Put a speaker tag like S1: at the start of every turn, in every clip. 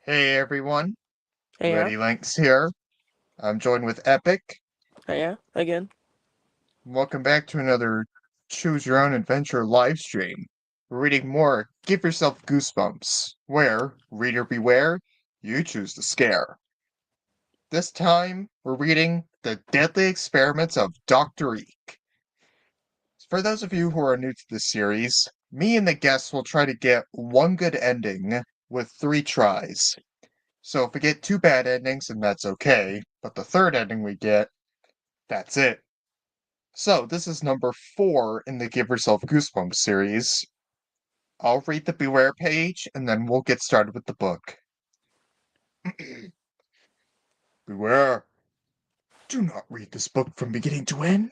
S1: Hey everyone,
S2: Hey, yeah,
S1: Reddy Linx here. I'm joined with eeek.
S2: hey, yeah, again.
S1: Welcome back to another Choose Your Own Adventure live stream. We're reading more Give Yourself Goosebumps, where, reader beware, you choose the scare. This time, we're reading The Deadly Experiments of Dr. Eek. For those of you who are new to this series, me and the guests will try to get one good ending with 3 tries. So if we get 2 bad endings, then that's okay, but the third ending we get, that's it. So this is number 4 in the Give Yourself Goosebumps series. I'll read the Beware page, and then we'll get started with the book. Beware! Do not read this book from beginning to end.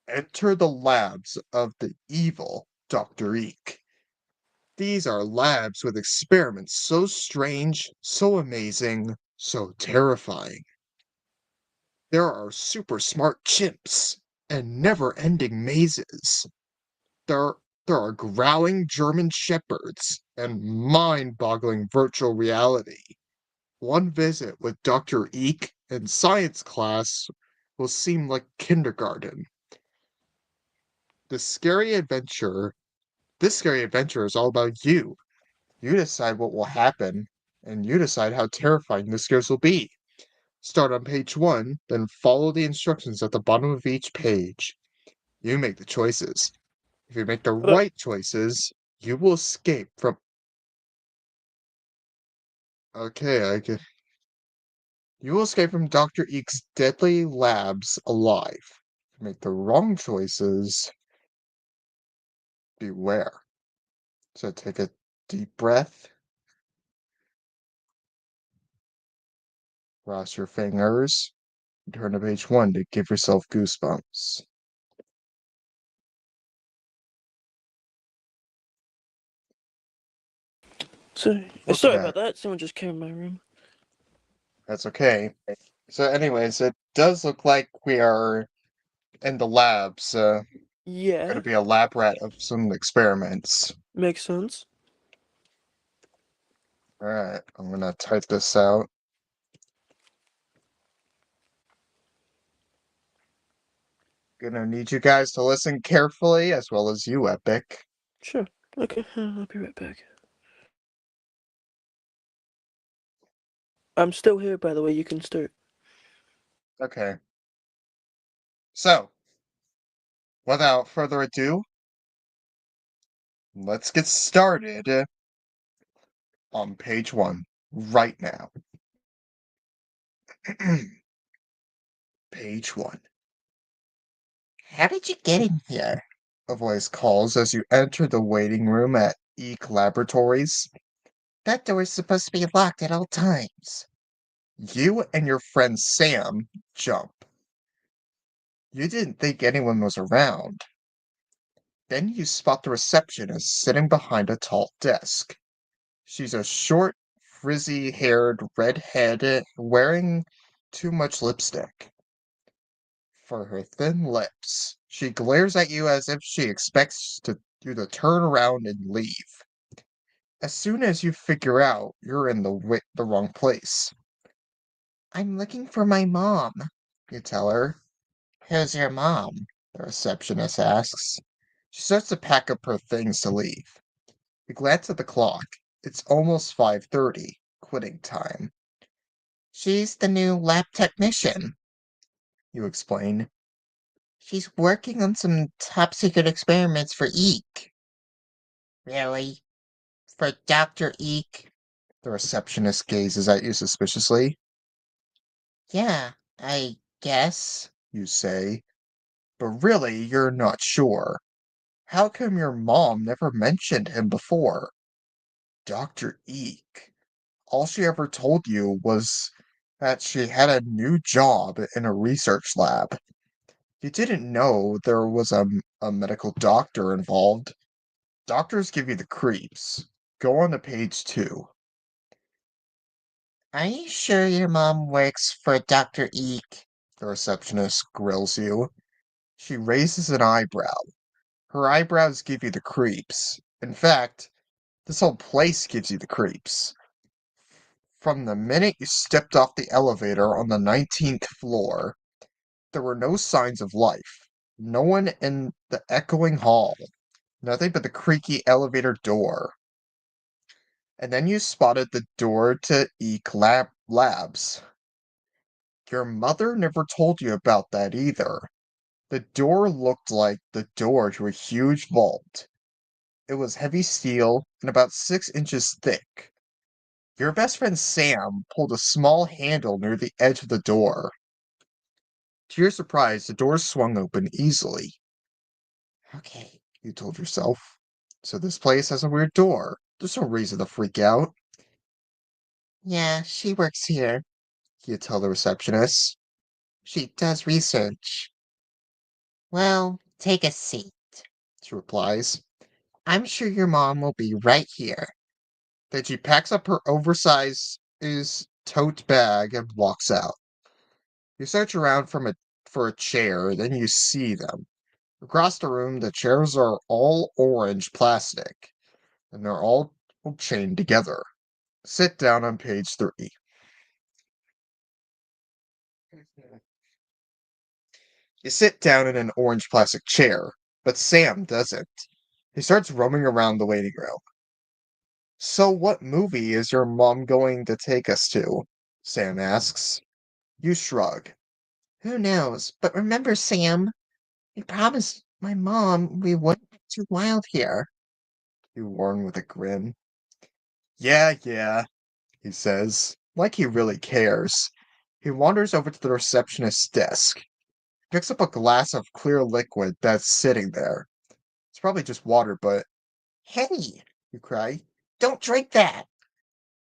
S1: Enter the labs of the evil Dr. Eek. These are labs with experiments so strange, so amazing, so terrifying. There are super smart chimps and never-ending mazes. There, there are growling German shepherds and mind-boggling virtual reality. One visit with Dr. Eek in science class will seem like kindergarten. This scary adventure, this scary adventure is all about you. You decide what will happen, and you decide how terrifying the scares will be. Start on page 1, then follow the instructions at the bottom of each page. You make the choices. If you make the
S2: But
S1: right choices, you will escape from. Okay, I get. You will escape from Dr. Eek's deadly labs alive. If you make the wrong choices, beware. So take a deep breath, cross your fingers, and turn to page 1 to give yourself goosebumps.
S2: sorry
S1: Welcome
S2: about
S1: back.
S2: that. Someone just came in my room.
S1: That's okay. So, anyways, it does look like we are in the labs. Going to
S2: Yeah,
S1: be a lab rat of some experiments.
S2: makes sense.
S1: Alright, I'm gonna type this out. Gonna need you guys to listen carefully, as well as you, eeek.
S2: Sure. Okay, I'll be right back. I'm still here, by the way. You can start.
S1: Okay, so, without further ado, let's get started on page 1, right now. Page 1. How did you get in here? A voice calls as you enter the waiting room at eeek Laboratories. That door is supposed to be locked at all times. You and your friend Sam jump. You didn't think anyone was around. Then you spot the receptionist sitting behind a tall desk. She's a short, frizzy-haired redhead wearing too much lipstick. For her thin lips, she glares at you as if she expects you to turn around and leave. As soon as you figure out you're in the wrong place. I'm looking for my mom, you tell her. Who's your mom? The receptionist asks. She starts to pack up her things to leave. You glance at the clock. It's almost 5:30, quitting time. She's the new lab technician, you explain. She's working on some top secret experiments for eeek. Really? For Dr. Eek? The receptionist gazes at you suspiciously. Yeah, I guess, you say, but really you're not sure. How come your mom never mentioned him before? Dr. Eek. All she ever told you was that she had a new job in a research lab. You didn't know there was a medical doctor involved. Doctors give you the creeps. Go on to page 2. Are you sure your mom works for Dr. Eek? The receptionist grills you. She raises an eyebrow. Her eyebrows give you the creeps. In fact, this whole place gives you the creeps. From the minute you stepped off the elevator on the 19th floor, there were no signs of life. No one in the echoing hall. Nothing but the creaky elevator door. And then you spotted the door to eeek Labs. Your mother never told you about that either. The door looked like the door to a huge vault. It was heavy steel and about 6 inches thick. Your best friend Sam pulled a small handle near the edge of the door. To your surprise, the door swung open easily. Okay, you told yourself. So this place has a weird door. There's no reason to freak out. Yeah, she works here, you tell the receptionist. She does research. Well, take a seat, she replies. I'm sure your mom will be right here. Then she packs up her oversized tote bag and walks out. You search around for a chair, then you see them. Across the room, the chairs are all orange plastic, and they're all chained together. Sit down on page 3. You sit down in an orange plastic chair, but Sam doesn't. He starts roaming around the waiting room. So, what movie is your mom going to take us to? Sam asks. You shrug. Who knows? But remember, Sam, we promised my mom we wouldn't get too wild here. You warn with a grin. Yeah, yeah, he says, like he really cares. He wanders over to the receptionist's desk, picks up a glass of clear liquid that's sitting there. It's probably just water, but hey, you cry, don't drink that!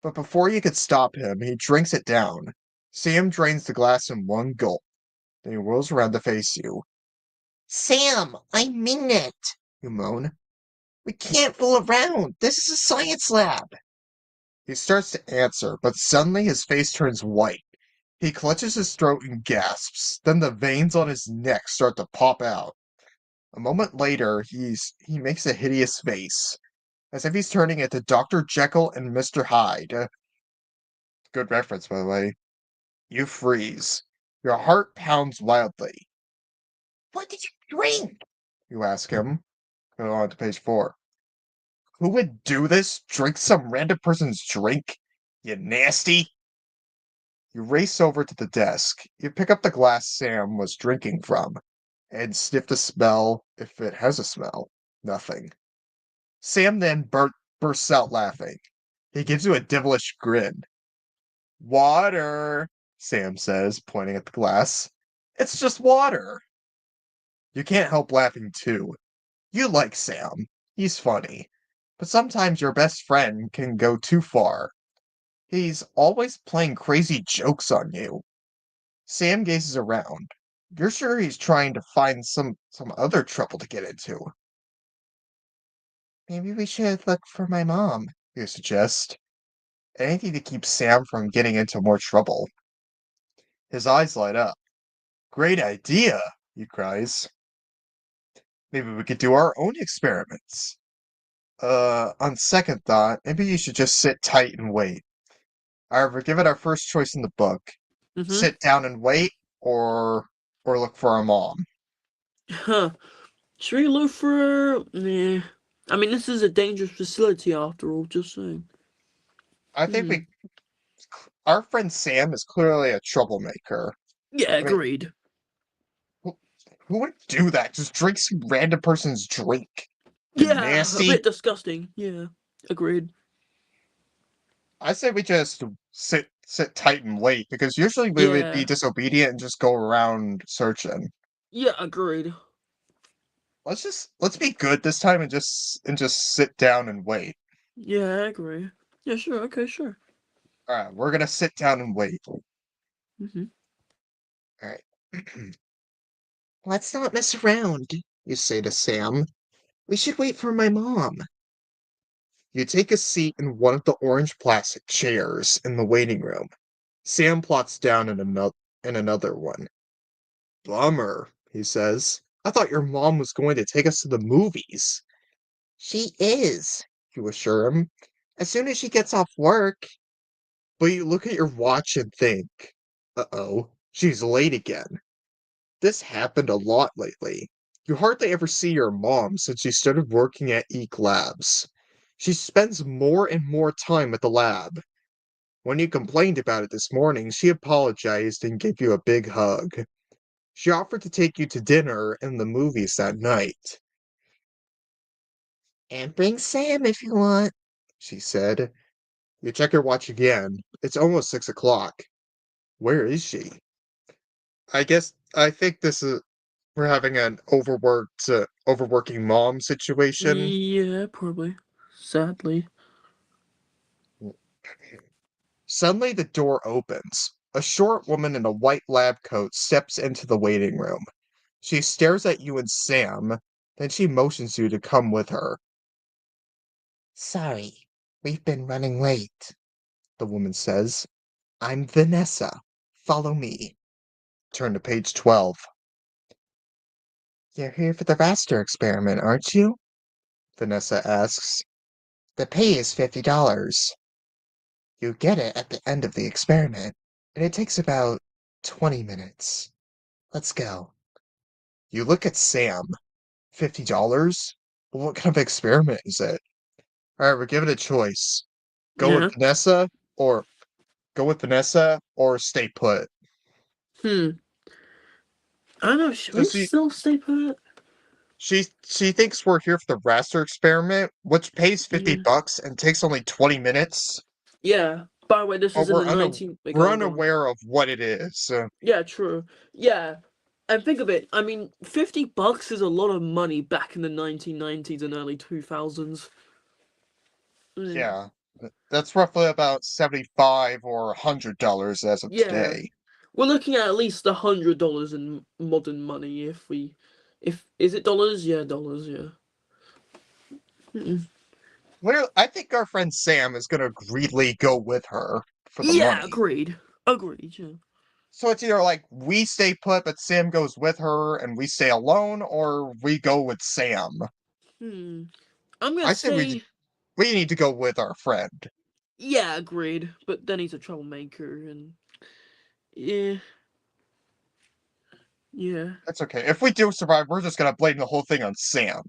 S1: But before you could stop him, he drinks it down. Sam drains the glass in one gulp, then he whirls around to face you. Sam, I mean it, you moan. We can't fool around. This is a science lab. He starts to answer, but suddenly his face turns white. He clutches his throat and gasps. Then the veins on his neck start to pop out. A moment later, he makes a hideous face, as if he's turning into Dr. Jekyll and Mr. Hyde. Good reference, by the way. You freeze. Your heart pounds wildly. What did you drink? You ask him. Go on to page 4. Who would do this? Drink some random person's drink? You nasty! You race over to the desk. You pick up the glass Sam was drinking from, and sniff the smell, if it has a smell. Nothing. Sam then bursts out laughing. He gives you a devilish grin. Water, Sam says, pointing at the glass. It's just water. You can't help laughing too. You like Sam. He's funny. But sometimes your best friend can go too far. He's always playing crazy jokes on you. Sam gazes around. You're sure he's trying to find some other trouble to get into. Maybe we should look for my mom, you suggest. Anything to keep Sam from getting into more trouble. His eyes light up. Great idea, he cries. Maybe we could do our own experiments. On second thought, maybe you should just sit tight and wait. However, give it our first choice in the book.
S2: Mm-hmm.
S1: Sit down and wait, or look for our mom.
S2: Huh. Should we look for? Nah. I mean, this is a dangerous facility after all. Just saying.
S1: I think
S2: Hmm.
S1: our friend Sam is clearly a troublemaker.
S2: Yeah,
S1: I mean,
S2: agreed.
S1: who, who would do that? Just drink some random person's drink. You
S2: Yeah, a
S1: nasty.
S2: bit disgusting. Yeah, agreed.
S1: I say we just sit tight and wait because usually we would be
S2: Yeah.
S1: disobedient and just go around searching.
S2: Yeah, agreed.
S1: Let's be good this time and just sit down and wait.
S2: Yeah, I agree. Yeah, sure. Okay, sure.
S1: All right, we're gonna sit down and wait. All
S2: Mhm.
S1: right. Let's not mess around, you say to Sam. We should wait for my mom. You take a seat in one of the orange plastic chairs in the waiting room. Sam plots down in another one. Bummer, he says. I thought your mom was going to take us to the movies. She is, you assure him. As soon as she gets off work. But you look at your watch and think, uh-oh, she's late again. This happened a lot lately. You hardly ever see your mom since she started working at eeek Labs. She spends more and more time at the lab. When you complained about it this morning, she apologized and gave you a big hug. She offered to take you to dinner and the movies that night. And bring Sam if you want, she said. You check your watch again. It's almost 6 o'clock. Where is she? I think this is we're having an overworking mom situation.
S2: Yeah, probably. Sadly.
S1: Suddenly the door opens. A short woman in a white lab coat steps into the waiting room. She stares at you and Sam, then she motions you to come with her. Sorry, we've been running late, the woman says. I'm Vanessa. Follow me. Turn to page 12. You're here for the raster experiment, aren't you? Vanessa asks. The pay is $50. You get it at the end of the experiment, and it takes about 20 minutes. Let's go. You look at Sam. $50? What kind of experiment is it? Alright, we're given a choice. Go with
S2: Yeah.
S1: Vanessa, or stay put.
S2: Hmm. I don't know, should
S1: So
S2: we still stay put?
S1: she thinks we're here for the raster experiment, which pays 50
S2: Yeah.
S1: bucks and takes only 20 minutes.
S2: Yeah. By the way, this
S1: But
S2: is in the 19... Wait,
S1: we're
S2: go on, go on.
S1: unaware of what it is.
S2: Yeah, true. Yeah. And think of it, I mean, $50 is a lot of money back in the 1990s and early 2000s. Mm.
S1: Yeah, that's roughly about 75 or $100 as of
S2: Yeah.
S1: today.
S2: We're looking at least $100 in modern money if we... If... Is it dollars? Yeah, dollars, yeah. Mm-mm.
S1: I think our friend Sam is gonna greedily go with her for the
S2: Yeah,
S1: money.
S2: agreed. Agreed, yeah.
S1: So it's either like we stay put, but Sam goes with her and we stay alone, or we go with Sam.
S2: Hmm. I'm gonna
S1: I say
S2: say...
S1: we need to go with our friend.
S2: Yeah, agreed. But then he's a troublemaker and... Yeah. Yeah.
S1: That's okay. If we do survive, we're just gonna blame the whole thing on Sam.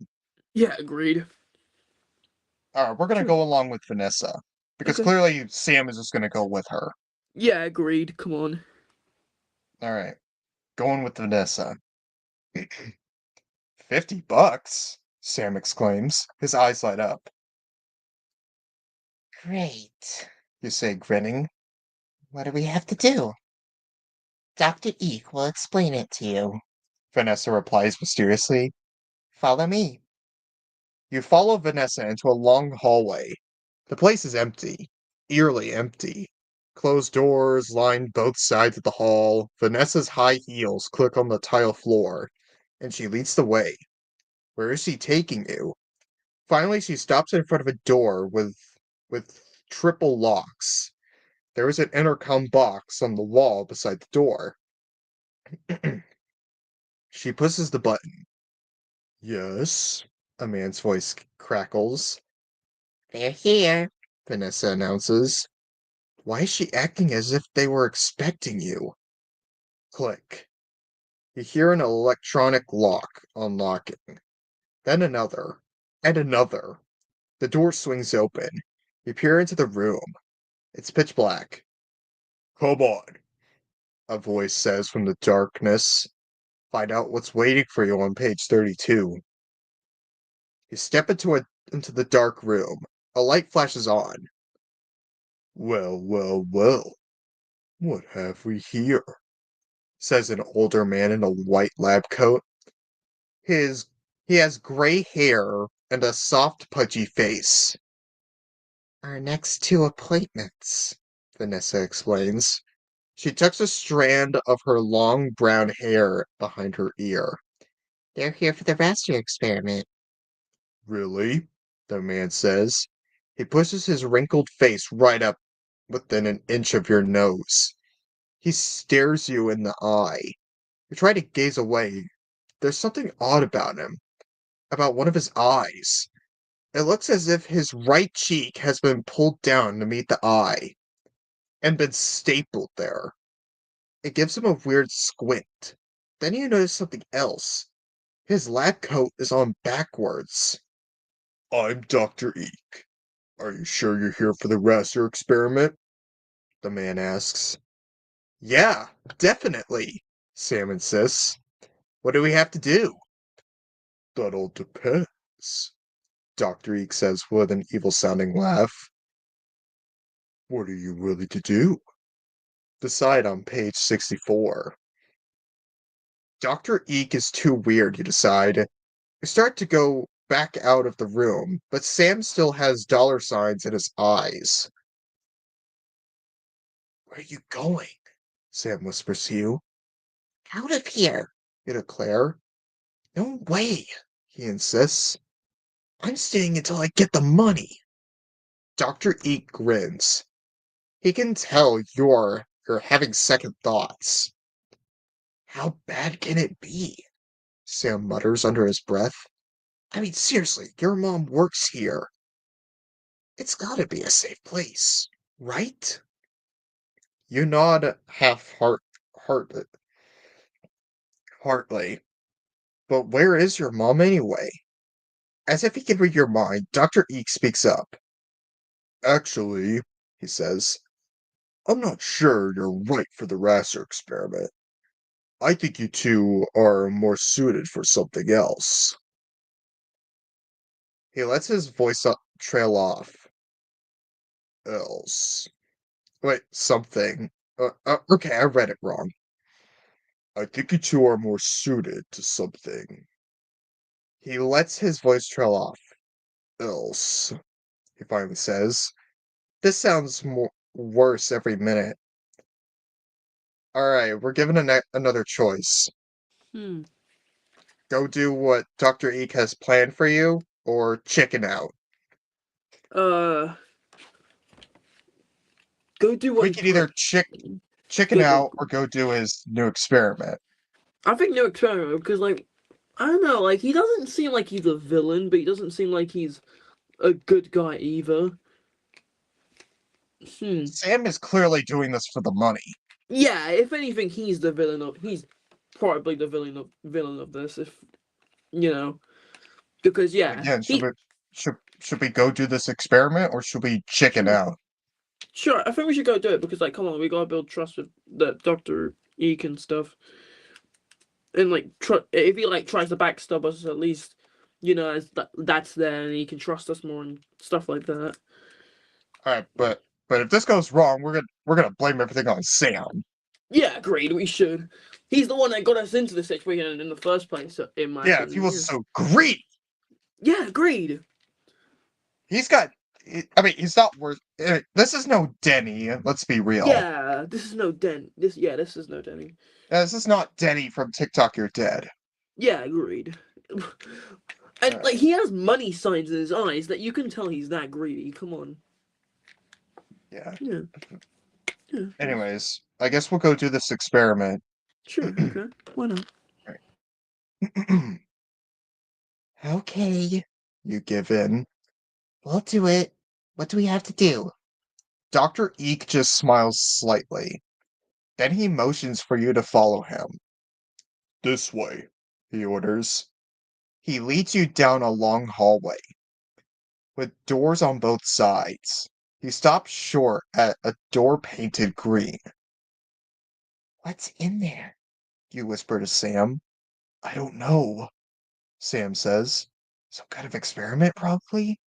S2: Yeah, agreed.
S1: All right, we're gonna
S2: True.
S1: go along with Vanessa because
S2: Okay.
S1: clearly Sam is just gonna go with her.
S2: Yeah, agreed. Come on.
S1: All right, going with Vanessa. $50? Sam exclaims. His eyes light up. Great, you say, grinning. What do we have to do? Dr. Eek will explain it to you, Vanessa replies mysteriously. Follow me. You follow Vanessa into a long hallway. The place is empty, eerily empty. Closed doors line both sides of the hall. Vanessa's high heels click on the tile floor, and she leads the way. Where is she taking you? Finally, she stops in front of a door with triple locks. There is an intercom box on the wall beside the door. She pushes the button. Yes, a man's voice crackles. They're here, Vanessa announces. Why is she acting as if they were expecting you? Click. You hear an electronic lock unlocking. Then another. And another. The door swings open. You peer into the room. It's pitch black. Come on, a voice says from the darkness. Find out what's waiting for you on page 32. You step into the dark room. A light flashes on. Well, well, well, what have we here? Says an older man in a white lab coat. His he has gray hair and a soft, pudgy face. Our next two appointments, Vanessa explains. She tucks a strand of her long brown hair behind her ear. They're here for the raster experiment. Really? The man says. He pushes his wrinkled face right up within an inch of your nose. He stares you in the eye. You try to gaze away. There's something odd about him, about one of his eyes. It looks as if his right cheek has been pulled down to meet the eye. and been stapled there. It gives him a weird squint. Then you notice something else. His lab coat is on backwards. I'm Dr. Eek. Are you sure you're here for the Rasser experiment? The man asks. Yeah, definitely, Sam insists. What do we have to do? That all depends, Dr. Eek says with an evil sounding laugh. What are you willing to do? Decide on page 64. Dr. Eek is too weird, you decide. You start to go back out of the room, but Sam still has dollar signs in his eyes. Where are you going? Sam whispers to you. Out of here, you declare. No way, he insists. I'm staying until I get the money. Dr. Eek grins. He can tell you're having second thoughts. How bad can it be? Sam mutters under his breath. I mean, seriously, your mom works here. It's gotta be a safe place, right? You nod heart, heartly. But where is your mom anyway? As if he can read your mind, Dr. Eek speaks up. Actually, he says, I'm not sure you're right for the Rasser experiment. I think you two are more suited for something else. He lets his voice trail off. Else. Wait, something. Okay, I read it wrong. I think you two are more suited to something. He lets his voice trail off. Else, he finally says. This sounds worse every minute. Alright, we're given another choice.
S2: Hmm.
S1: Go do what Dr. Eek has planned for you, or chicken out.
S2: Uh, go do what
S1: We
S2: he
S1: can either
S2: planned.
S1: chicken
S2: Go do.
S1: out or go do his new experiment.
S2: I think no experiment because like I don't know, like he doesn't seem like he's a villain, but he doesn't seem like he's a good guy either. Hmm.
S1: Sam is clearly doing this for the money.
S2: Yeah, if anything, he's the villain of. He's probably the villain of this. If you know, because
S1: But
S2: yeah,
S1: again,
S2: he
S1: should we go do this experiment or should we chicken
S2: sure
S1: out?
S2: sure. I think we should go do it because like, come on, we gotta build trust with that Doctor Eek and stuff. And like, if he like tries to backstab us, at least as that's there, and he can trust us more and stuff like that.
S1: Alright, but if this goes wrong, we're gonna blame everything on Sam.
S2: Yeah, agreed. We should. He's the one that got us into the situation in the first place, in my
S1: Yeah, if he
S2: opinion.
S1: wasn't
S2: Yeah.
S1: so greedy.
S2: Yeah, agreed.
S1: He's got I mean, he's not worth this is no Denny, let's be real.
S2: Yeah, this is no Den. This is no Denny.
S1: This is not Denny from TikTok You're Dead.
S2: Yeah, agreed. And like
S1: Alright,
S2: he has money signs in his eyes that you can tell he's that greedy. Come on.
S1: yeah.
S2: Yeah. Yeah.
S1: Anyways, I guess we'll go do this experiment.
S2: Sure. Okay. Why not?
S1: Okay, you give in. We'll do it. What do we have to do? Dr. Eek just smiles slightly. Then he motions for you to follow him. This way, he orders. He leads you down a long hallway with doors on both sides. He stops short at a door painted green. What's in there? You whisper to Sam. I don't know, Sam says. Some kind of experiment, probably?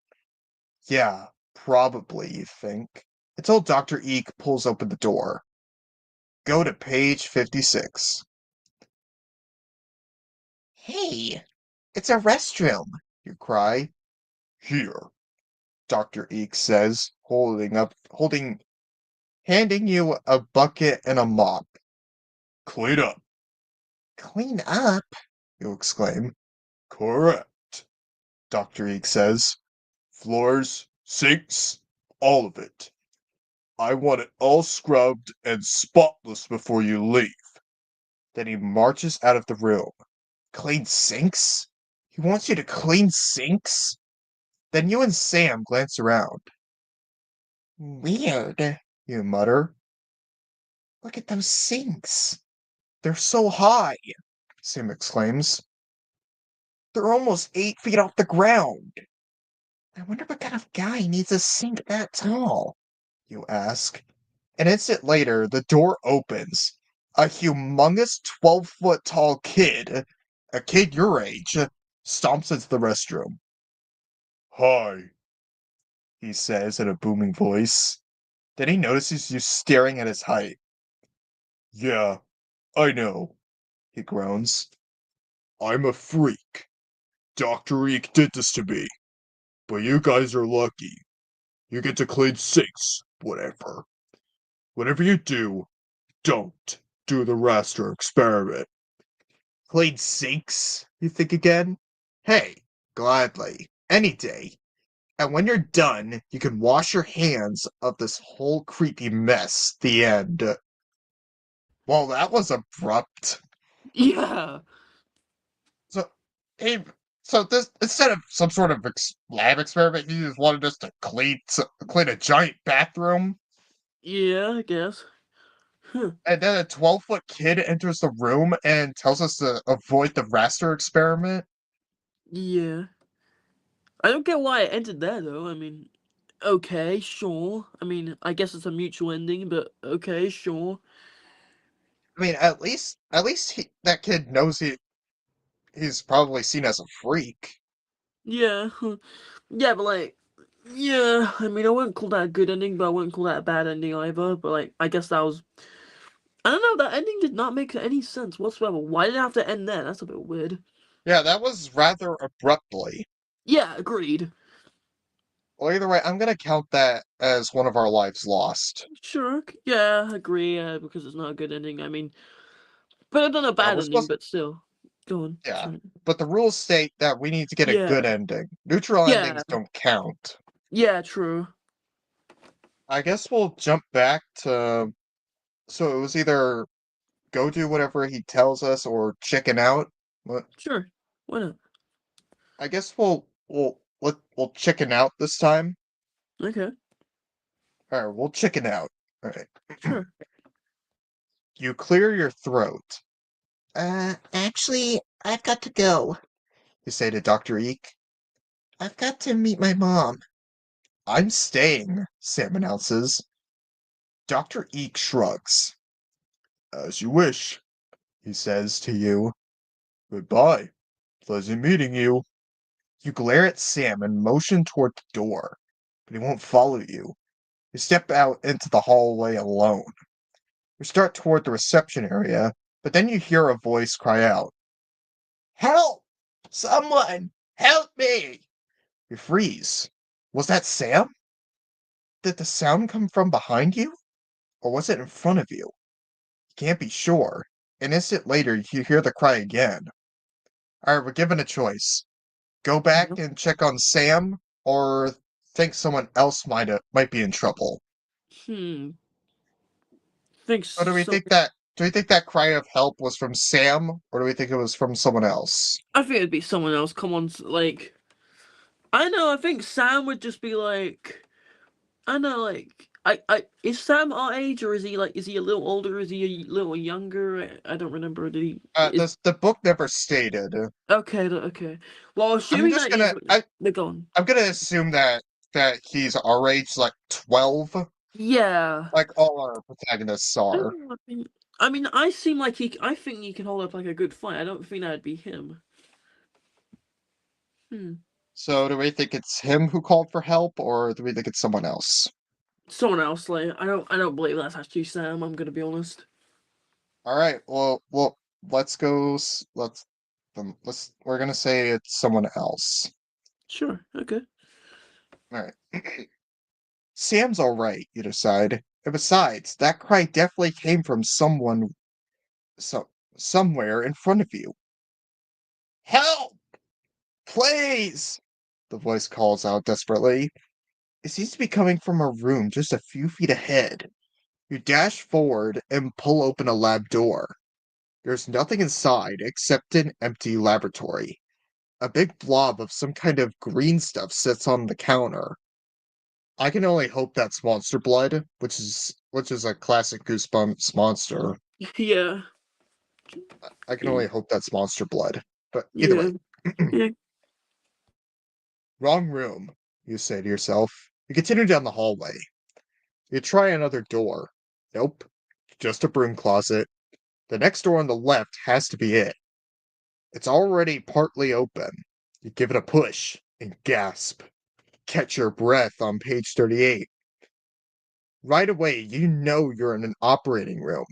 S1: Yeah, probably, you think. Until Dr. Eek pulls open the door. Go to page 56. Hey, it's a restroom, you cry. Here, Dr. Eek says, handing you a bucket and a mop. Clean up. Clean up? You exclaim. Correct, Dr. Eek says. Floors, sinks, all of it. I want it all scrubbed and spotless before you leave. Then he marches out of the room. Clean sinks? He wants you to clean sinks? Then you and Sam glance around. Weird, you mutter. Look at those sinks. They're so high, Sam exclaims. They're almost 8 feet off the ground. I wonder what kind of guy needs a sink that tall, you ask. An instant later, the door opens. A humongous 12-foot tall kid, a kid your age, stomps into the restroom. Hi, he says in a booming voice. Then he notices you staring at his height. Yeah, I know, he groans. I'm a freak. Dr. Eek did this to me. But you guys are lucky. You get to clean sinks, whatever. Whatever you do, don't do the raster experiment. Clean sinks, you think again? Hey, gladly. Any day. And when you're done, you can wash your hands of this whole creepy mess. The end. Well, that was abrupt.
S2: Yeah.
S1: So, hey, so this instead of some sort of lab experiment, you just wanted us to clean a giant bathroom,
S2: Yeah, I guess. Huh.
S1: and then a 12-foot kid enters the room and tells us to avoid the raster experiment.
S2: Yeah. I don't get why it ended there though. I mean, okay, sure. I mean, I guess it's a mutual ending, but okay, sure.
S1: I mean, at least that kid knows he's probably seen as a freak.
S2: Yeah. Huh. Yeah, but like, yeah. I mean, I wouldn't call that a good ending, but I wouldn't call that a bad ending either. But like, I guess that was. I don't know. That ending did not make any sense whatsoever. Why did it have to end there? That's a bit weird.
S1: Yeah, that was rather abruptly.
S2: Yeah, agreed.
S1: Well, either way, I'm gonna count that as one of our lives lost.
S2: Sure. Yeah, agree. Because it's not a good ending. I mean, but I've done a
S1: Yeah,
S2: bad
S1: we're
S2: ending,
S1: supposed
S2: but still. Go on.
S1: yeah.
S2: Sorry.
S1: But the rules state that we need to get a good
S2: Yeah.
S1: ending. Neutral
S2: Yeah.
S1: endings don't count.
S2: Yeah. True.
S1: I guess we'll jump back to so it was either go do whatever he tells us or chicken out. What
S2: Sure. Why not?
S1: I guess we'll chicken out this time.
S2: Okay.
S1: All right, we'll chicken out. All right.
S2: Sure.
S1: You clear your throat. I've got to go, you say to Dr. Eek. I've got to meet my mom. I'm staying, Sam announces. Dr. Eek shrugs. As you wish, he says to you. Goodbye. Pleasant meeting you. You glare at Sam and motion toward the door, but he won't follow you. You step out into the hallway alone. You start toward the reception area, but then you hear a voice cry out, Help! Someone! Help me! You freeze. Was that Sam? Did the sound come from behind you? Or was it in front of you? You can't be sure. An instant later, you hear the cry again. Alright, we're given a choice. Go
S2: Yeah.
S1: back and check on Sam, or think someone else might be in trouble.
S2: Hmm. Thanks.
S1: So
S2: So
S1: do we think that cry of help was from Sam, or do we think it was from someone else?
S2: I think it'd be someone else. Come on, like I know. I think Sam would just be like, I know, like I is Sam our age or is he a little older? Is he a little younger? I don't remember. Did he is
S1: The book never stated.
S2: okay? Okay. Well,
S1: I'm
S2: assuming
S1: just
S2: that he's
S1: gonna I
S2: they're gone.
S1: I'm gonna assume that he's our age, like 12,
S2: Yeah.
S1: like all our protagonists
S2: I
S1: are.
S2: don't know, I mean, I seem like he. I think he can hold up like a good fight. I don't think that'd be him. Hmm.
S1: So do we think it's him who called for help, or do we think it's someone else?
S2: Someone else. Like I don't believe that's actually Sam. I'm gonna be honest.
S1: All right. Well, let's go. We're gonna say it's someone else.
S2: Sure. Okay.
S1: All right. Sam's all right, you decide. And besides, that cry definitely came from somewhere in front of you. Help! Please! The voice calls out desperately. It seems to be coming from a room just a few feet ahead. You dash forward and pull open a lab door. There's nothing inside except an empty laboratory. A big blob of some kind of green stuff sits on the counter. I can only hope that's monster blood, which is a classic Goosebumps monster.
S2: Yeah.
S1: I can
S2: Yeah.
S1: only hope that's monster blood. But either
S2: Yeah.
S1: way,
S2: Yeah.
S1: wrong room, you say to yourself. You continue down the hallway. You try another door. Nope, just a broom closet. The next door on the left has to be it. It's already partly open. You give it a push and gasp. Catch your breath on page 38. Right away, you know you're in an operating room.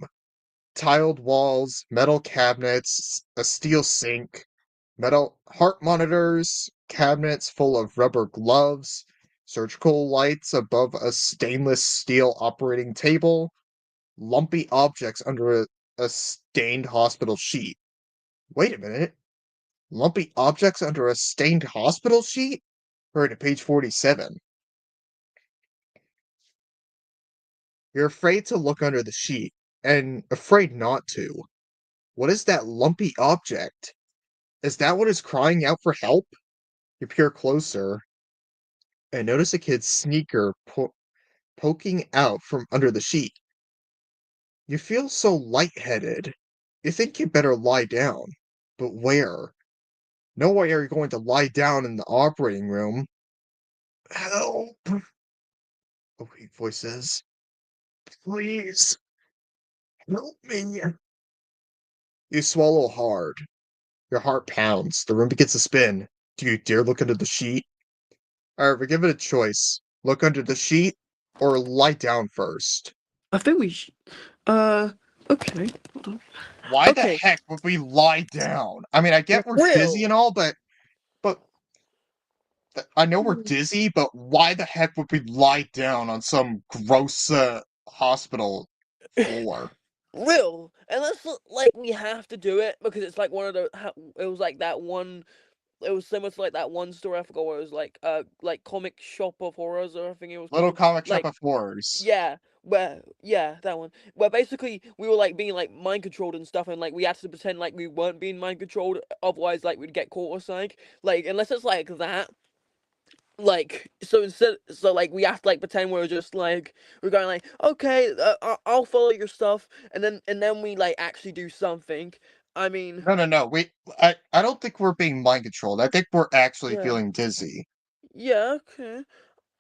S1: Tiled walls, metal cabinets, a steel sink, metal heart monitors, cabinets full of rubber gloves, surgical lights above a stainless steel operating table, lumpy objects under a stained hospital sheet. Wait a minute. Lumpy objects under a stained hospital sheet? Right at page 47. You're afraid to look under the sheet, and afraid not to. What is that lumpy object? Is that what is crying out for help? You peer closer and notice a kid's sneaker poking out from under the sheet. You feel so lightheaded. You think you better lie down. But where? No way are you going to lie down in the operating room. Help! A weak voice says, please, help me. You swallow hard. Your heart pounds. The room begins to spin. Do you dare look under the sheet? However, give it a choice. Look under the sheet or lie down first.
S2: I think we should. Uh. Okay. Hold on.
S1: Why the
S2: Okay.
S1: heck would we lie down? I mean, I get we're dizzy
S2: Will.
S1: and all, but I know we're dizzy, but why the heck would we lie down on some gross hospital floor?
S2: Will. Unless like we have to do it because it's like one of the. It was like that one. It was similar to like that one story I forgot what it was like comic shop of horrors or I think it was
S1: Little
S2: called
S1: comic shop
S2: like
S1: of horrors.
S2: yeah where yeah that one where basically we were like being like mind controlled and stuff and like we had to pretend like we weren't being mind controlled otherwise like we'd get caught or something like unless it's like that like so instead so like we have to like pretend we're just like we're going like okay I'll follow your stuff and then we like actually do something. I mean
S1: No, no, no. I don't think we're being mind controlled. I think we're actually
S2: yeah
S1: feeling dizzy.
S2: yeah okay.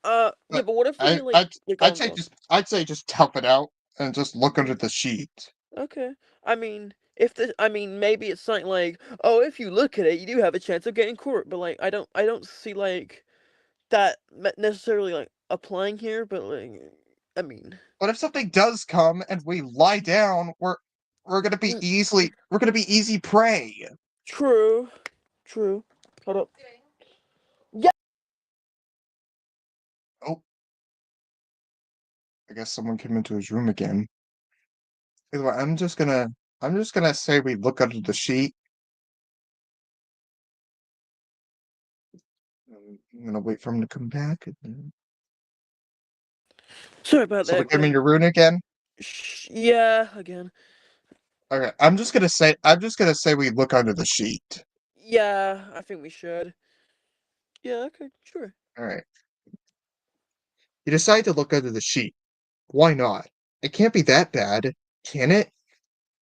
S2: Yeah,
S1: But
S2: but what if
S1: I,
S2: we like
S1: I'd,
S2: you're
S1: I'd
S2: gone
S1: say
S2: gone?
S1: just, I'd say just tough it out and just look
S2: Okay,
S1: under the sheet.
S2: okay. I mean, if the I mean maybe it's something like, oh, if you look at it, you do have a chance of getting caught. But like, I don't see like that necessarily like applying here. But like, I mean,
S1: But if something does come and we lie down,
S2: mm,
S1: we're gonna be easy prey.
S2: true, true. Hold up. Yeah.
S1: Oh, I guess someone came into his room again. Either way, I'm just gonna say we look under the sheet. I'm gonna wait for him to come back.
S2: Sorry about
S1: Someone
S2: that.
S1: came in your room again.
S2: Yeah, again.
S1: Okay, I'm just gonna say we look under the sheet.
S2: Yeah, I think we should. Yeah. Okay. Sure.
S1: All right. You decide to look under the sheet. Why not? It can't be that bad, can it?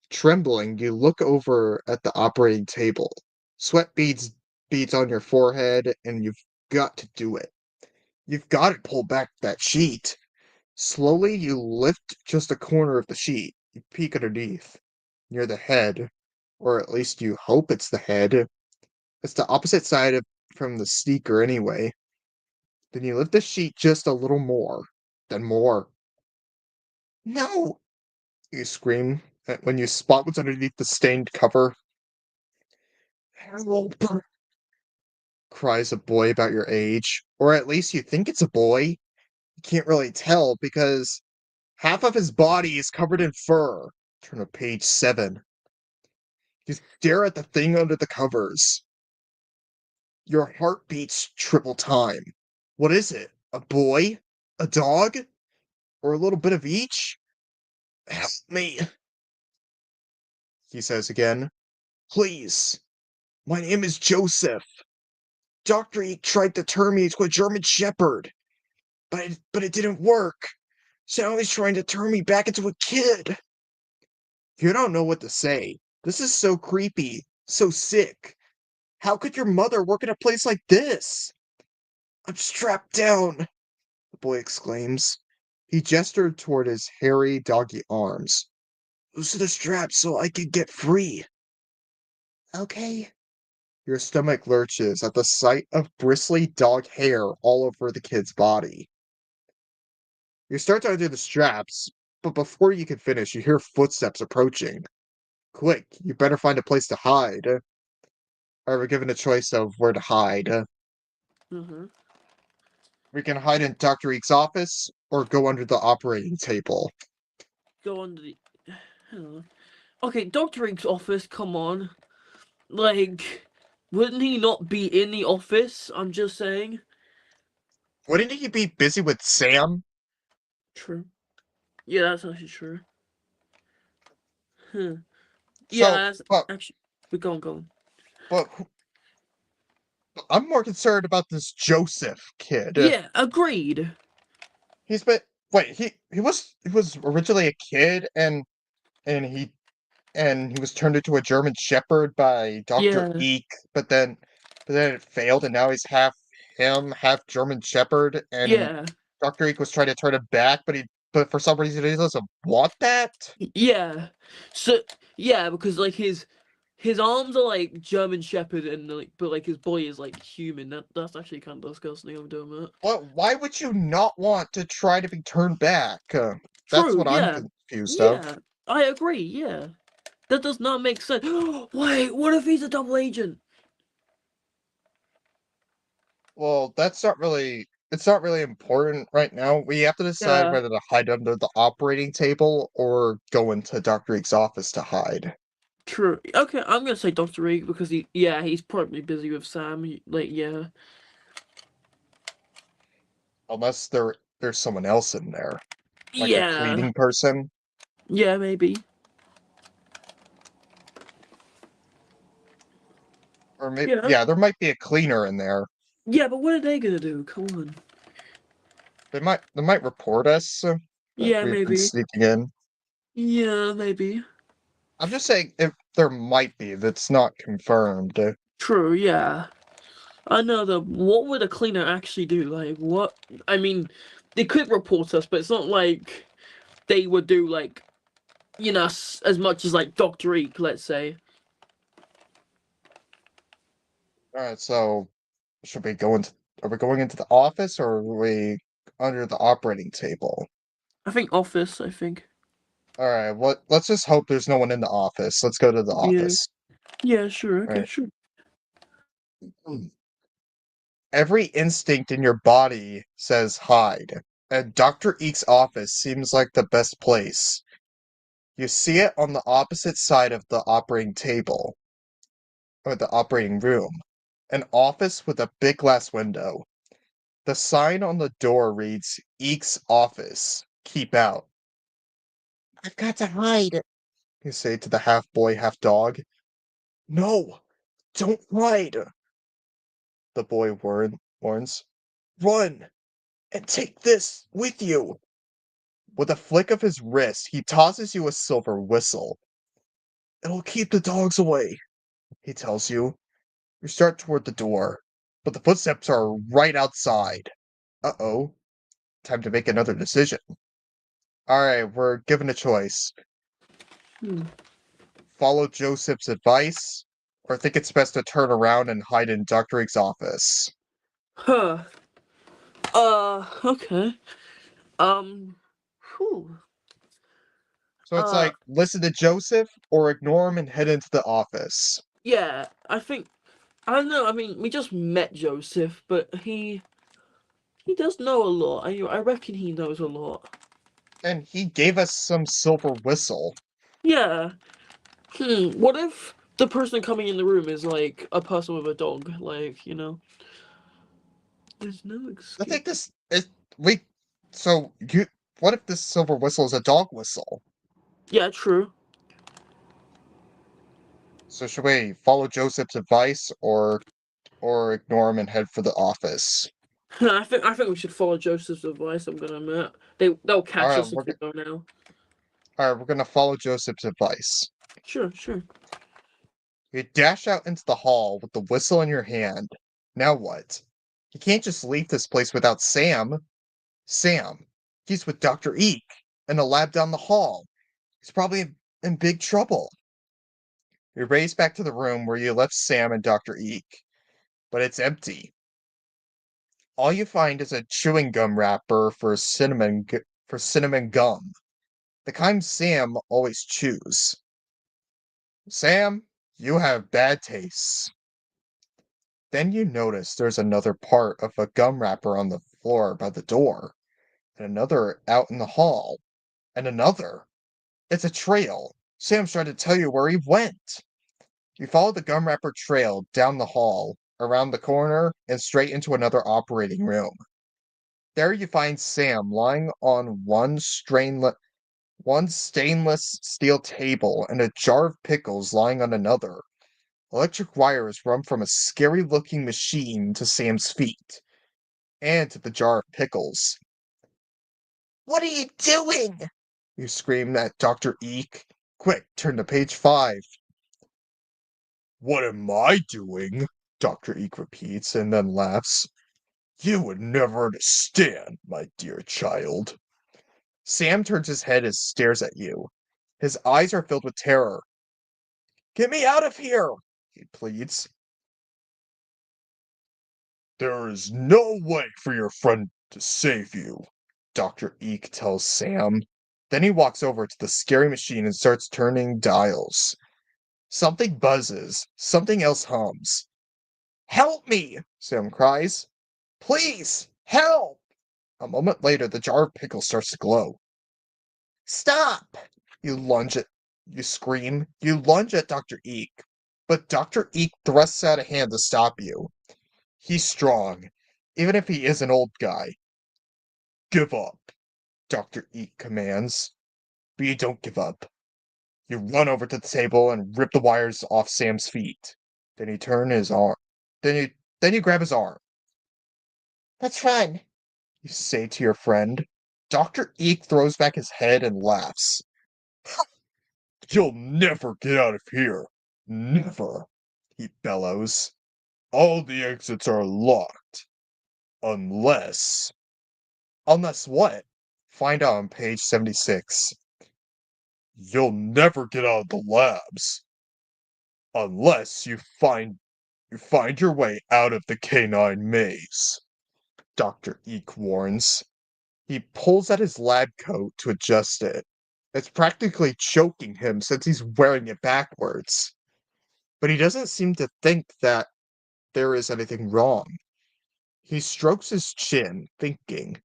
S1: Trembling, you look over at the operating table. Sweat beads on your forehead, and you've got to do it. You've got to pull back that sheet. Slowly, you lift just a corner of the sheet. You peek underneath, near the head, or at least you hope it's the head. It's the opposite side from the sneaker anyway. Then you lift the sheet just a little more, then more. No! You scream when you spot what's underneath the stained cover. Help! Cries a boy about your age, or at least you think it's a boy. You can't really tell because half of his body is covered in fur. Turn to page 7. You stare at the thing under the covers. Your heart beats triple time. What is it? A boy? A dog? Or a little bit of each? Help me, he says again. Please. My name is Joseph. Dr. Eek tried to turn me into a German Shepherd. But it didn't work. Sally's trying to turn me back into a kid. You don't know what to say. This is so creepy, so sick. How could your mother work in a place like this? I'm strapped down, the boy exclaims. He gestured toward his hairy, doggy arms. Loosen the straps so I can get free. Okay. Your stomach lurches at the sight of bristly dog hair all over the kid's body. You start to undo the straps, but before you can finish, you hear footsteps approaching. Quick, you better find a place to hide. Are we given a choice of where to hide?
S2: Mhm.
S1: We can hide in Dr. Eek's office or go under the operating table.
S2: Go under the. Hang on. Okay, Doctor Ink's office. Come on, like, wouldn't he not be in the office? I'm just saying.
S1: Wouldn't he be busy with Sam?
S2: True. Yeah, that's actually true. Huh. Yeah,
S1: So,
S2: that's
S1: but
S2: actually. But go on, go on.
S1: but I'm more concerned about this Joseph kid.
S2: Yeah, agreed.
S1: He's been wait, he was originally a kid and he was turned into a German Shepherd by Dr.
S2: Yeah,
S1: Eek, but then it failed and now he's half him, half German Shepherd, and
S2: yeah,
S1: Dr. Eek was trying to turn him back, but for some reason he doesn't want that.
S2: yeah. So yeah, because like his arms are like German Shepherd and like, but like his body is like human. That's actually kind of disgusting. I'm doing that.
S1: Why would you not want to try to be turned back? That's
S2: True.
S1: what I'm
S2: Yeah.
S1: confused of.
S2: Yeah. I agree. Yeah. That does not make sense. Wait, what if he's a double agent?
S1: Well, it's not really important right now. We have to decide
S2: Yeah.
S1: whether to hide under the operating table or go into Dr. Eek's office to hide.
S2: True. Okay, I'm gonna say Dr. Reed because he's probably busy with Sam. Like, yeah.
S1: Unless there's someone else in there, like a
S2: Yeah.
S1: cleaning person.
S2: Yeah, maybe.
S1: Or maybe
S2: Yeah.
S1: yeah, there might be a cleaner in there.
S2: Yeah, but what are they gonna do? Come on.
S1: They might report us that
S2: Yeah,
S1: we've been
S2: maybe.
S1: sneaking in.
S2: Yeah, maybe.
S1: I'm just saying if there might be, that's not confirmed.
S2: True, yeah. I know the what would a cleaner actually do? Like what I mean, they could report us, but it's not like they would do like as much as like Doctor Eek, let's say.
S1: Alright, so should we go into are we going into the office or are we under the operating table?
S2: I think Office. I think.
S1: Alright, let's just hope there's no one in the office. Let's go to the
S2: Yeah.
S1: office.
S2: Yeah. Sure. Okay.
S1: Alright.
S2: Sure.
S1: Every instinct in your body says hide, and Dr. Eek's office seems like the best place. You see it on the opposite side of the operating table, or the operating room. An office with a big glass window. The sign on the door reads, Eek's office. Keep out. I've got to hide, you say to the half boy, half dog. No, don't hide, the boy warns. Run, and take this with you. With a flick of his wrist, he tosses you a silver whistle. It'll keep the dogs away, he tells you. You start toward the door, but the footsteps are right outside. Uh-oh, time to make another decision. Alright, we're given a choice.
S2: Hmm.
S1: Follow Joseph's advice, or think it's best to turn around and hide in Dr. Egg's office.
S2: Huh. Okay. Um. Whew.
S1: So it's
S2: Uh.
S1: like, listen to Joseph, or ignore him and head into the office.
S2: Yeah. I think. I don't know. I mean, we just met Joseph, but he does know a lot. I reckon he knows a lot.
S1: And he gave us some silver whistle.
S2: Yeah. What if the person coming in the room is like a person with a dog? Like, there's no
S1: I think
S2: escape.
S1: this is we so you what if this silver whistle is a dog whistle?
S2: Yeah, true.
S1: So should we follow Joseph's advice or ignore him and head for the office?
S2: I think we should follow Joseph's advice. I'm gonna admit they'll catch
S1: Alright,
S2: us if we go now.
S1: we're gonna follow Joseph's advice.
S2: Sure, sure.
S1: You dash out into the hall with the whistle in your hand. Now what? You can't just leave this place without Sam. Sam. He's with Dr. Eek in a lab down the hall. He's probably in big trouble. You race back to the room where you left Sam and Dr. Eek, but it's empty. All you find is a chewing gum wrapper for cinnamon gum, the kind Sam always chews. Sam, you have bad taste. Then you notice there's another part of a gum wrapper on the floor by the door, and another out in the hall, and another. It's a trail. Sam's trying to tell you where he went. You follow the gum wrapper trail down the hall, around the corner, and straight into another operating room. There you find Sam lying on one stainless steel table and a jar of pickles lying on another. Electric wires run from a scary looking machine to Sam's feet and to the jar of pickles. What are you doing? You scream at Dr. Eek. Quick, turn to page 5. What am I doing? Dr. Eek repeats and then laughs. You would never understand, my dear child. Sam turns his head and stares at you. His eyes are filled with terror. Get me out of here, he pleads. There is no way for your friend to save you, Dr. Eek tells Sam. Then he walks over to the scary machine and starts turning dials. Something buzzes, something else hums. Help me, Sam cries. Please, help! A moment later, the jar of pickles starts to glow. Stop! You lunge at you scream. You lunge at Dr. Eek, but Dr. Eek thrusts out a hand to stop you. He's strong, even if he is an old guy. Give up, Dr. Eek commands. But you don't give up. You run over to the table and rip the wires off Sam's feet. Then you turn his arm. Then you grab his arm. Let's run, you say to your friend. Dr. Eek throws back his head and laughs. You'll never get out of here. Never, he bellows. All the exits are locked. Unless. Unless what? Find out on page 76. You'll never get out of the labs. Unless you find your way out of the canine maze, Dr. Eek warns. He pulls at his lab coat to adjust it. It's practically choking him since he's wearing it backwards. But he doesn't seem to think that there is anything wrong. He strokes his chin, thinking.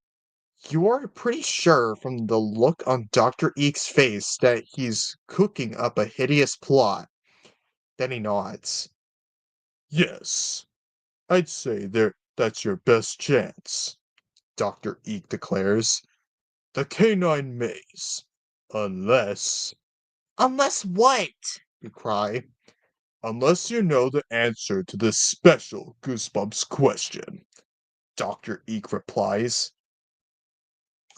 S1: You are pretty sure from the look on Dr. Eek's face that he's cooking up a hideous plot. Then he nods. Yes, I'd say that's your best chance, Dr. Eek declares. The canine maze. Unless. Unless what? You cry. Unless you know the answer to this special Goosebumps question, Dr. Eek replies.